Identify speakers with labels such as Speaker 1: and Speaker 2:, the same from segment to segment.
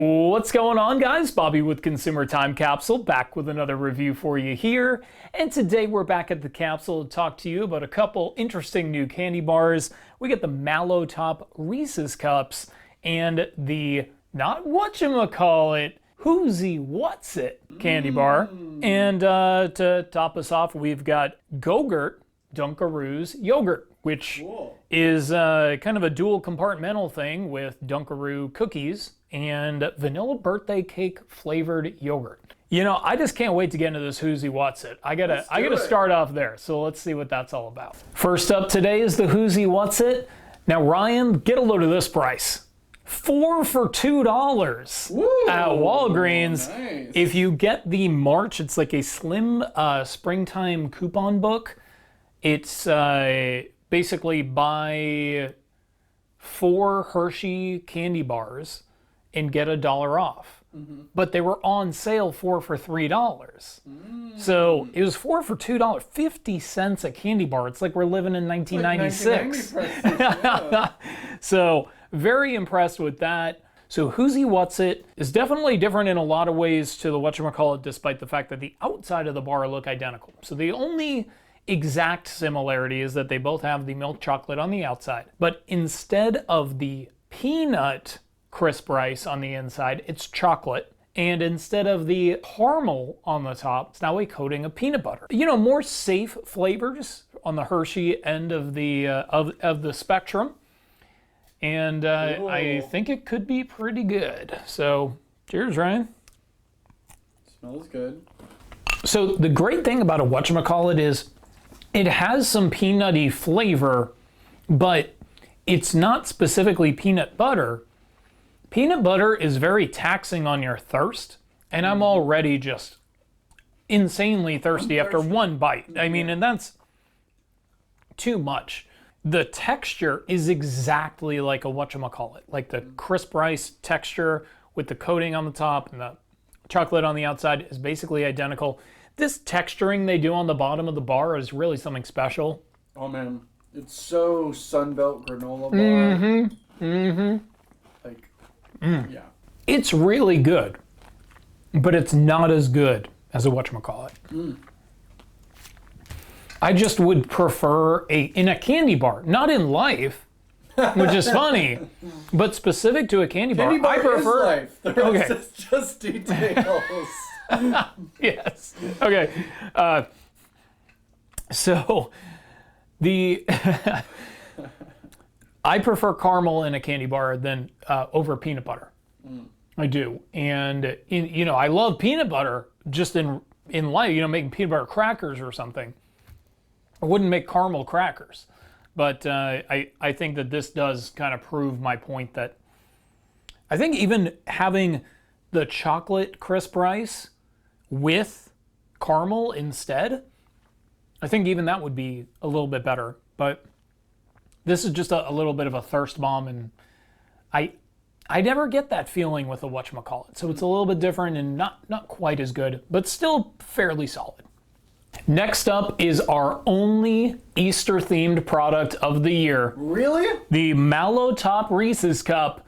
Speaker 1: What's going on, guys? Bobby with Consumer Time Capsule, back with another review for you here. And today we're back at the capsule to talk to you about a couple interesting new candy bars. We get the Mallow-Top Reese's Cups and the, not Whatchamacallit, Whozeewhatzit candy bar. And to top us off, we've got Go-Gurt Dunkaroos yogurt, which is kind of a dual compartmental thing with Dunkaroo cookies and vanilla birthday cake flavored yogurt. You know, I just can't wait to get into this Whozeewhatzit. I gotta start off there. So let's see what that's all about. First up today is the Whozeewhatzit. Now Ryan, get a load of this price. 4 for $2 at Walgreens. Nice. If you get the March, it's like a slim springtime coupon book. It's basically buy 4 Hershey candy bars and get $1 off. But they were on sale 4 for $3. So it was 4 for $2, 50 cents a candy bar. It's like we're living in 1996. So very impressed with that. So Whozeewhatzit is definitely different in a lot of ways to the Whatchamacallit, despite the fact that the outside of the bar look identical. So the only exact similarity is that they both have the milk chocolate on the outside, but instead of the peanut crisp rice on the inside, it's chocolate, and instead of the caramel on the top, it's now a coating of peanut butter. You know, more safe flavors on the Hershey end of the spectrum, and I think it could be pretty good. So cheers, Ryan.
Speaker 2: Smells good.
Speaker 1: So the great thing about a Whatchamacallit is it has some peanutty flavor, but it's not specifically peanut butter. Peanut butter is very taxing on your thirst, and I'm already just insanely thirsty after one bite. I mean, and that's too much. The texture is exactly like a Whatchamacallit, like the crisp rice texture with the coating on the top and the chocolate on the outside is basically identical. This texturing they do on the bottom of the bar is really something special.
Speaker 2: Oh man, it's so Sunbelt granola bar. Yeah.
Speaker 1: It's really good, but it's not as good as a Whatchamacallit. I just would prefer in a candy bar, not in life, which is funny, but specific to a candy bar.
Speaker 2: Candy bar
Speaker 1: I prefer
Speaker 2: is life. The rest is just details.
Speaker 1: Yes. Okay. So the I prefer caramel in a candy bar than over peanut butter. I do, and you know, I love peanut butter just in life. You know, making peanut butter crackers or something. I wouldn't make caramel crackers, but I think that this does kind of prove my point that I think even having the chocolate crisp rice with caramel instead, I think even that would be a little bit better. But this is just a little bit of a thirst bomb, and I never get that feeling with a Whatchamacallit. So it's a little bit different and not quite as good, but still fairly solid. Next up is our only Easter-themed product of the year.
Speaker 2: Really?
Speaker 1: The Mallow-Top Reese's Cup.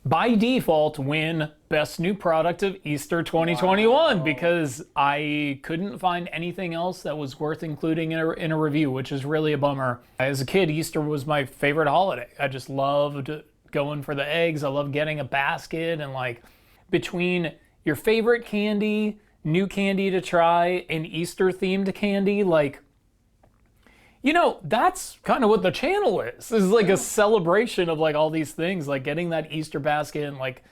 Speaker 1: By default, win Best New Product of Easter 2021 because I couldn't find anything else that was worth including in a review, which is really a bummer. As a kid, Easter was my favorite holiday. I just loved going for the eggs. I loved getting a basket, and like between your favorite candy, new candy to try, and Easter-themed candy, like, you know, that's kind of what the channel is. This is like a celebration of like all these things, like getting that Easter basket and like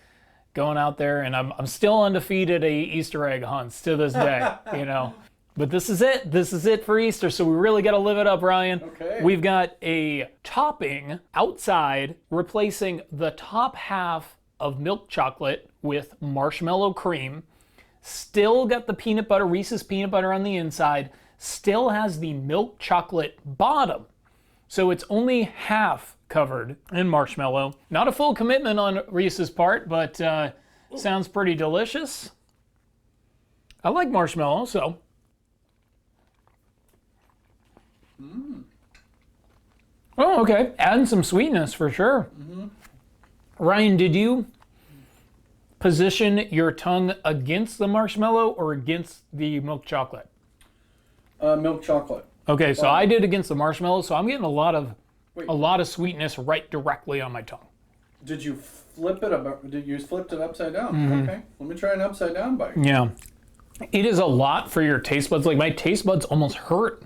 Speaker 1: going out there, and I'm still undefeated at Easter egg hunts to this day, you know. But this is it. This is it for Easter, so we really got to live it up, Ryan.
Speaker 2: Okay.
Speaker 1: We've got a topping outside replacing the top half of milk chocolate with marshmallow cream. Still got the peanut butter, Reese's peanut butter on the inside. Still has the milk chocolate bottom. So it's only half covered in marshmallow. Not a full commitment on Reese's part, but sounds pretty delicious. I like marshmallow, so. Oh, okay. Adding some sweetness for sure. Ryan, did you position your tongue against the marshmallow or against the milk chocolate?
Speaker 2: Milk chocolate.
Speaker 1: Okay, so I did against the marshmallow, so I'm getting a lot of sweetness right directly on my tongue.
Speaker 2: Did you flip it up? Did you flip it upside down? Okay, let me try an upside down bite.
Speaker 1: Yeah. It is a lot for your taste buds. Like, my taste buds almost hurt.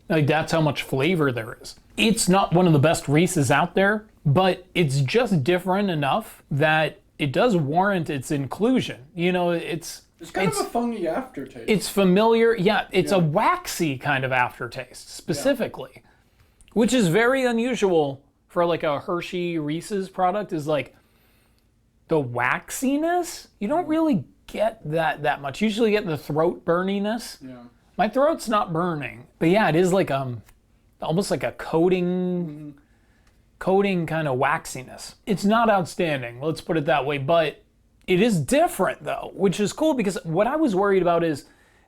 Speaker 1: Like, that's how much flavor there is. It's not one of the best Reese's out there, but it's just different enough that it does warrant its inclusion. You know, it's
Speaker 2: kind of a funky aftertaste.
Speaker 1: It's familiar. Yeah, it's a waxy kind of aftertaste, specifically, which is very unusual for like a Hershey Reese's product, is like the waxiness. You don't really get that much. You usually get the throat burniness.
Speaker 2: Yeah.
Speaker 1: My throat's not burning, but yeah, it is like almost like a coating kind of waxiness. It's not outstanding, let's put it that way, but it is different though, which is cool, because what I was worried about is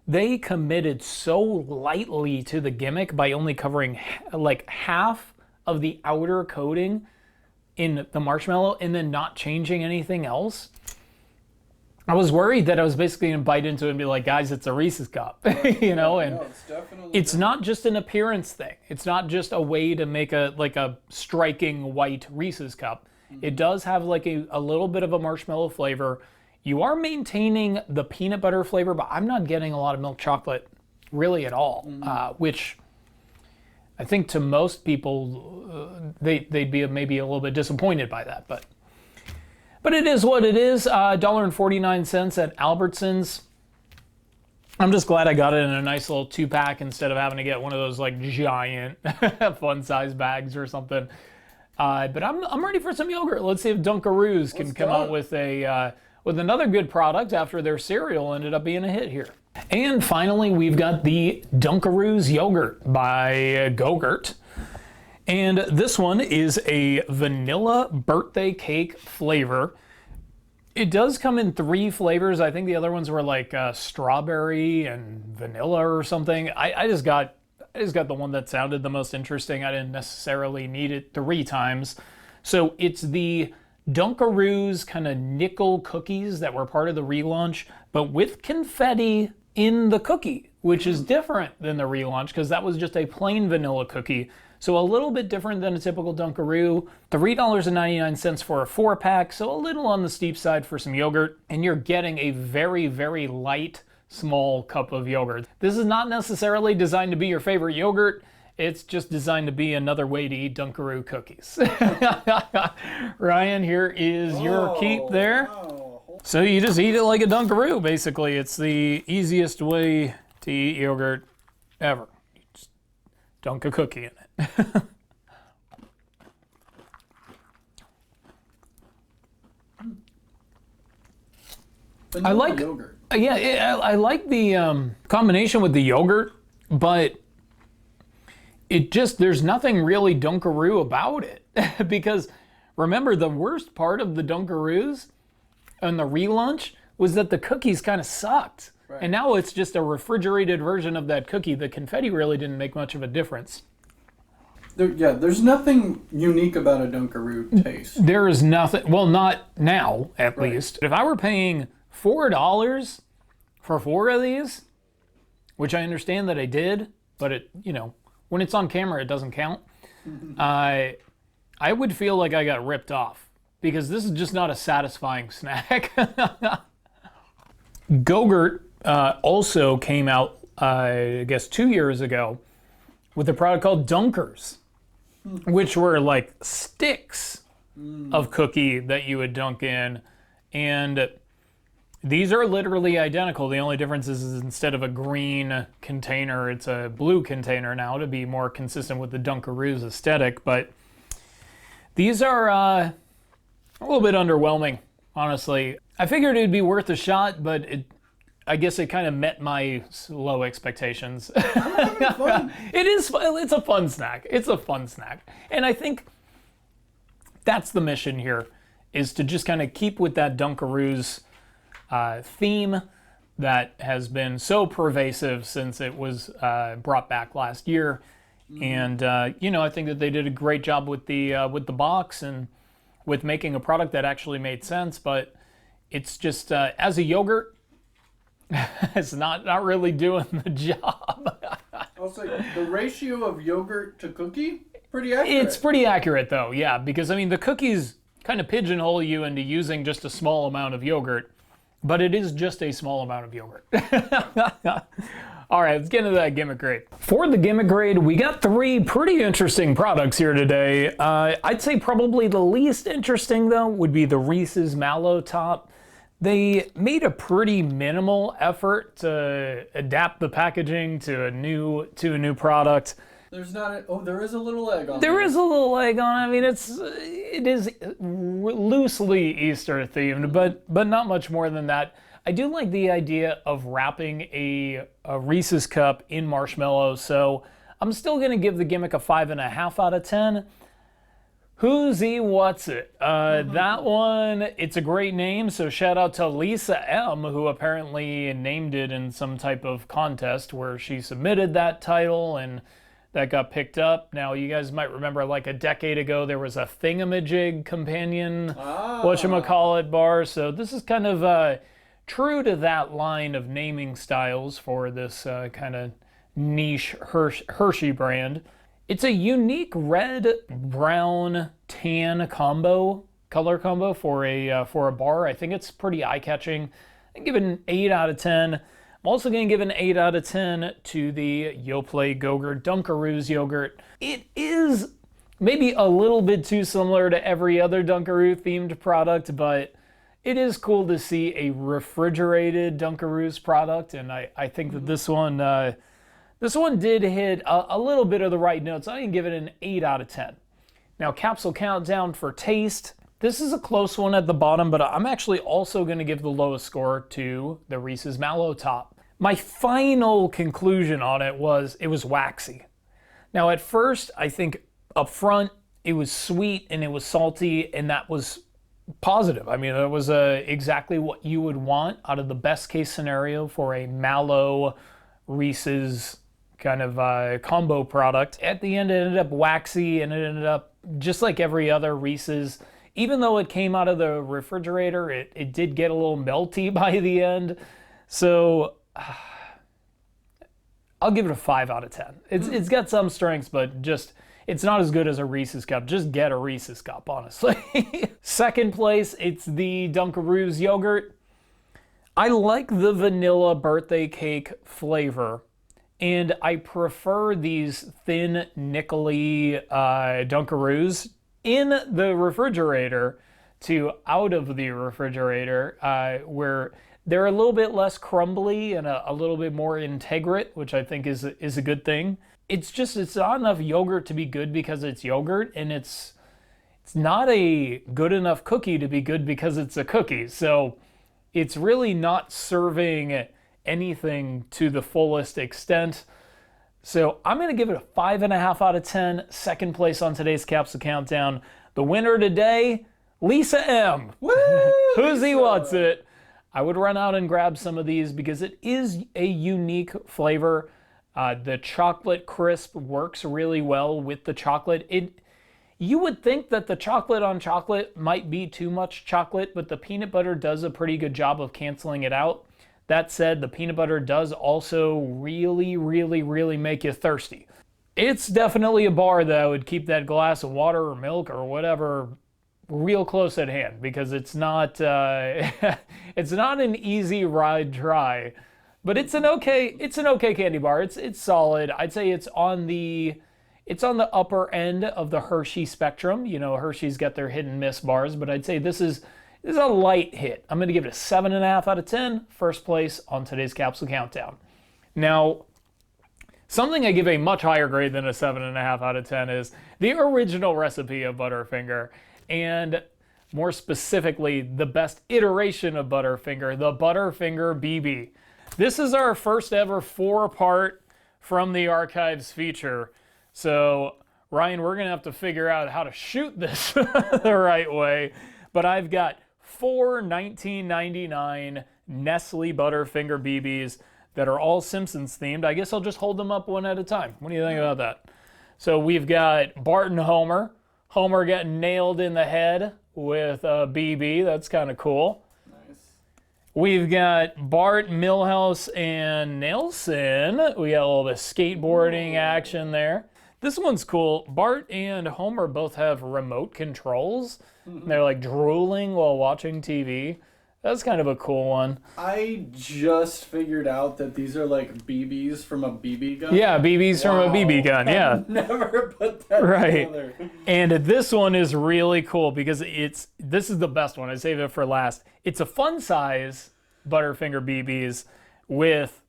Speaker 1: they committed so lightly to the gimmick by only covering like half of the outer coating in the marshmallow and then not changing anything else. I was worried that I was basically going to bite into it and be like, guys, it's a Reese's cup, you know? And it's not just an appearance thing. It's not just a way to make a striking white Reese's cup. It does have like a little bit of a marshmallow flavor. You are maintaining the peanut butter flavor, but I'm not getting a lot of milk chocolate really at all, which I think to most people, they'd be maybe a little bit disappointed by that, but it is what it is. $1.49 at Albertsons. I'm just glad I got it in a nice little 2-pack instead of having to get one of those like giant fun size bags or something. But I'm ready for some yogurt. Let's see if Dunkaroos can come out with another good product after their cereal ended up being a hit here. And finally, we've got the Dunkaroos yogurt by Go-Gurt. And this one is a vanilla birthday cake flavor. It does come in 3 flavors. I think the other ones were like strawberry and vanilla or something. I just got the one that sounded the most interesting. I didn't necessarily need it 3 times. So it's the Dunkaroos kind of nickel cookies that were part of the relaunch, but with confetti in the cookie, which is different than the relaunch because that was just a plain vanilla cookie. So a little bit different than a typical Dunkaroo. $3.99 for a 4-pack, so a little on the steep side for some yogurt. And you're getting a very, very light, small cup of yogurt. This is not necessarily designed to be your favorite yogurt. It's just designed to be another way to eat Dunkaroo cookies. Ryan, here is your keep there.
Speaker 2: Wow.
Speaker 1: So you just eat it like a Dunkaroo, basically. It's the easiest way to eat yogurt ever. You just dunk a cookie in it.
Speaker 2: I like yogurt.
Speaker 1: Yeah, I like the combination with the yogurt, but there's nothing really Dunkaroo about it. Because remember, the worst part of the Dunkaroos and the relaunch was that the cookies kind of sucked. Right. And now it's just a refrigerated version of that cookie. The confetti really didn't make much of a difference.
Speaker 2: There's nothing unique about a Dunkaroo taste.
Speaker 1: There is nothing, well, not now, at least. If I were paying $4 for 4 of these, which I understand that I did, but it, when it's on camera, it doesn't count. I would feel like I got ripped off because this is just not a satisfying snack. Go-Gurt also came out, I guess, 2 years ago with a product called Dunkers, which were like sticks of cookie that you would dunk in. And these are literally identical. The only difference is instead of a green container, it's a blue container now to be more consistent with the Dunkaroos aesthetic. But these are a little bit underwhelming, honestly. I figured it'd be worth a shot, but I guess it kind of met my low expectations. It is. It's a fun snack. It's a fun snack. And I think that's the mission here, is to just kind of keep with that Dunkaroos theme that has been so pervasive since it was brought back last year. And I think that they did a great job with the box and with making a product that actually made sense. But It's just, as a yogurt, it's not really doing the job.
Speaker 2: I'll say the ratio of yogurt to cookie, pretty accurate.
Speaker 1: It's pretty accurate though, yeah, because I mean the cookies kind of pigeonhole you into using just a small amount of yogurt, but it is just a small amount of yogurt. All right, let's get into that gimmick grade. For the gimmick grade, we got 3 pretty interesting products here today. I'd say probably the least interesting though would be the Reese's Mallow-Top. They made a pretty minimal effort to adapt the packaging to a new product.
Speaker 2: There's not there is a little egg on
Speaker 1: There is a little egg on it. I mean, it is loosely Easter themed, but not much more than that. I do like the idea of wrapping a Reese's cup in marshmallow, so I'm still gonna give the gimmick a 5.5 out of 10. Whozeewhatzit. That one, it's a great name, so shout out to Lisa M, who apparently named it in some type of contest where she submitted that title and that got picked up. Now, you guys might remember like a decade ago, there was a Thingamajig companion Whatchamacallit bar, so this is kind of true to that line of naming styles for this kind of niche Hershey brand. It's a unique red, brown, tan color combo for a bar. I think it's pretty eye-catching. I give it an 8 out of 10. I'm also going to give an 8 out of 10 to the Yoplait Go-Gurt Dunkaroos yogurt. It is maybe a little bit too similar to every other Dunkaroo themed product, but it is cool to see a refrigerated Dunkaroos product, and I think that this one did hit a little bit of the right notes. I can give it an 8 out of 10. Now, capsule countdown for taste. This is a close one at the bottom, but I'm actually also going to give the lowest score to the Reese's Mallow-Top. My final conclusion on it was waxy. Now, at first, I think up front, it was sweet and it was salty, and that was positive. I mean, that was exactly what you would want out of the best case scenario for a Mallow Reese's kind of combo product. At the end, it ended up waxy, and it ended up just like every other Reese's. Even though it came out of the refrigerator, it did get a little melty by the end. So I'll give it a 5 out of 10. It's got some strengths, but just it's not as good as a Reese's cup. Just get a Reese's cup, honestly. Second place, it's the Dunkaroos yogurt. I like the vanilla birthday cake flavor, and I prefer these thin, nickel-y Dunkaroos in the refrigerator to out of the refrigerator, where they're a little bit less crumbly and a little bit more integrate, which I think is a good thing. It's not enough yogurt to be good because it's yogurt, and it's not a good enough cookie to be good because it's a cookie. So it's really not serving anything to the fullest extent. So I'm going to give it a 5.5 out of 10. Second place on today's Capsule Countdown. The winner today, Lisa M.
Speaker 2: Woo!
Speaker 1: Whozeewhatzit. I would run out and grab some of these because it is a unique flavor. The chocolate crisp works really well with the chocolate. You would think that the chocolate on chocolate might be too much chocolate, but the peanut butter does a pretty good job of canceling it out. That said, the peanut butter does also really, really, really make you thirsty. It's definitely a bar that would keep that glass of water or milk or whatever real close at hand, because it's not it's not an easy ride try, but it's an okay candy bar. It's solid. I'd say it's on the upper end of the Hershey spectrum. You know, Hershey's got their hit and miss bars, but I'd say this is a light hit. I'm going to give it a 7.5 out of 10. First place on today's Capsule Countdown. Now, something I give a much higher grade than a 7.5 out of 10 is the original recipe of Butterfinger, and more specifically, the best iteration of Butterfinger, the Butterfinger BB. This is our first ever 4-part From the Archives feature. So, Ryan, we're going to have to figure out how to shoot this the right way. But I've got 4 1999 Nestle Butterfinger BBs that are all Simpsons themed. I guess I'll just hold them up one at a time. What do you think about that? So we've got Bart and Homer. Homer getting nailed in the head with a BB. That's kind of cool.
Speaker 2: Nice.
Speaker 1: We've got Bart, Milhouse, and Nelson. We got a little bit of skateboarding action there. This one's cool. Bart and Homer both have remote controls. They're like drooling while watching TV. That's kind of a cool one.
Speaker 2: I just figured out that these are like BBs from a BB gun.
Speaker 1: Yeah, BBs from a BB gun, yeah.
Speaker 2: I never put that together.
Speaker 1: And this one is really cool because this is the best one. I saved it for last. It's a fun size Butterfinger BBs with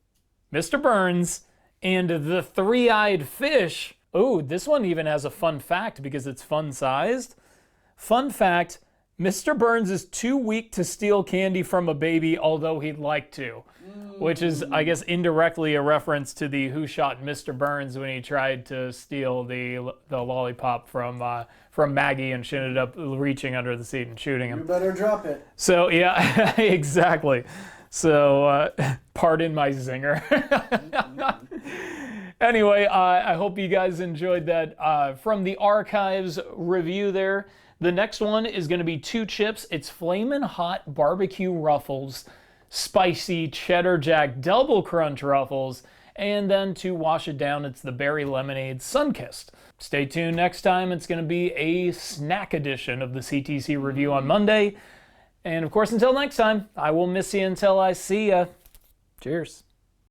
Speaker 1: Mr. Burns and the three-eyed fish. Oh, this one even has a fun fact because it's fun sized. Fun fact, Mr. Burns is too weak to steal candy from a baby, although he'd like to. Which is, I guess, indirectly a reference to the Who Shot Mr. Burns when he tried to steal the lollipop from Maggie, and she ended up reaching under the seat and shooting him.
Speaker 2: You better drop it.
Speaker 1: So, yeah, exactly. So, pardon my zinger. Anyway, I hope you guys enjoyed that from the archives review there. The next one is going to be 2 chips. It's Flamin' Hot Barbecue Ruffles, Spicy Cheddar Jack Double Crunch Ruffles, and then to wash it down, it's the Berry Lemonade Sunkissed. Stay tuned next time. It's going to be a snack edition of the CTC review on Monday. And of course, until next time, I will miss you until I see ya. Cheers.